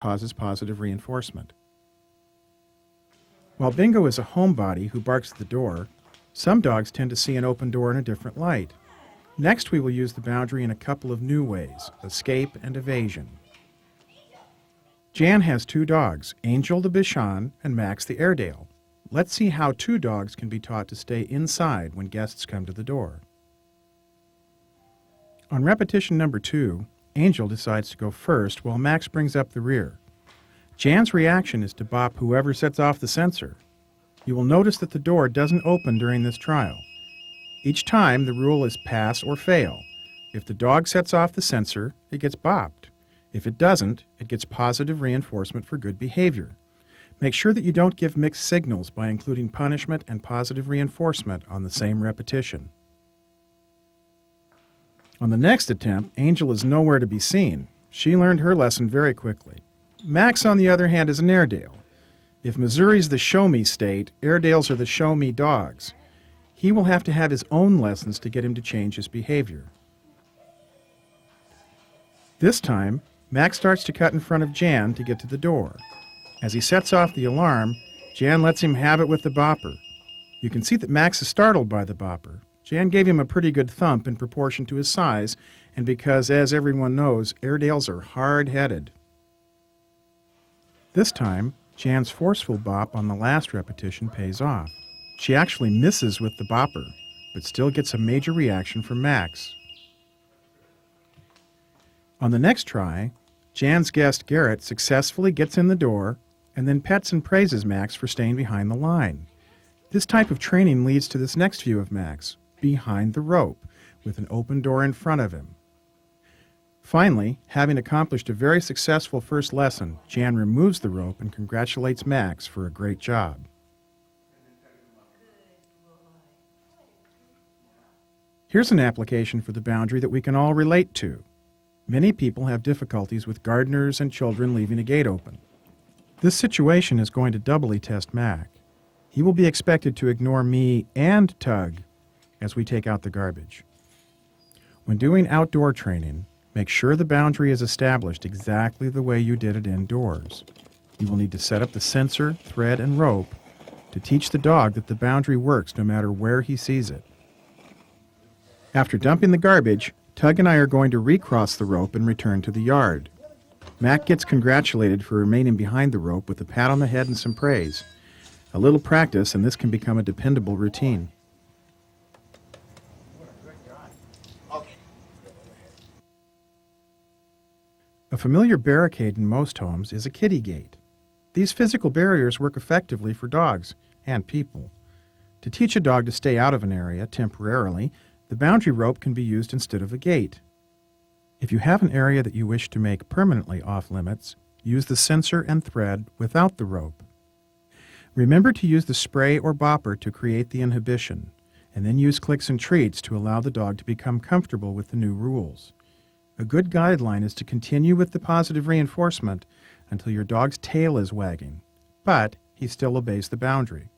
causes positive reinforcement. While Bingo is a homebody who barks at the door, some dogs tend to see an open door in a different light. Next, we will use the boundary in a couple of new ways: escape and evasion. Jan has two dogs, Angel the Bichon and Max the Airedale. Let's see how two dogs can be taught to stay inside when guests come to the door. On repetition number 2, Angel decides to go first while Max brings up the rear. Jan's reaction is to bop whoever sets off the sensor. You will notice that the door doesn't open during this trial. Each time, the rule is pass or fail. If the dog sets off the sensor, it gets bopped. If it doesn't, it gets positive reinforcement for good behavior. Make sure that you don't give mixed signals by including punishment and positive reinforcement on the same repetition. On the next attempt, Angel is nowhere to be seen. She learned her lesson very quickly. Max, on the other hand, is an Airedale. If Missouri's the show-me state, Airedales are the show-me dogs. He will have to have his own lessons to get him to change his behavior. This time, Max starts to cut in front of Jan to get to the door. As he sets off the alarm, Jan lets him have it with the bopper. You can see that Max is startled by the bopper. Jan gave him a pretty good thump in proportion to his size, and because, as everyone knows, Airedales are hard-headed. This time, Jan's forceful bop on the last repetition pays off. She actually misses with the bopper, but still gets a major reaction from Max. On the next try, Jan's guest Garrett successfully gets in the door and then pets and praises Max for staying behind the line. This type of training leads to this next view of Max, behind the rope, with an open door in front of him. Finally, having accomplished a very successful first lesson, Jan removes the rope and congratulates Max for a great job. Here's an application for the boundary that we can all relate to. Many people have difficulties with gardeners and children leaving a gate open. This situation is going to doubly test Mac. He will be expected to ignore me and Tug as we take out the garbage. When doing outdoor training, make sure the boundary is established exactly the way you did it indoors. You will need to set up the sensor, thread, and rope to teach the dog that the boundary works no matter where he sees it. After dumping the garbage, Tug and I are going to recross the rope and return to the yard. Mac gets congratulated for remaining behind the rope with a pat on the head and some praise. A little practice and this can become a dependable routine. A familiar barricade in most homes is a kitty gate. These physical barriers work effectively for dogs and people. To teach a dog to stay out of an area temporarily, the boundary rope can be used instead of a gate. If you have an area that you wish to make permanently off limits, use the sensor and thread without the rope. Remember to use the spray or bopper to create the inhibition, and then use clicks and treats to allow the dog to become comfortable with the new rules. A good guideline is to continue with the positive reinforcement until your dog's tail is wagging, but he still obeys the boundary.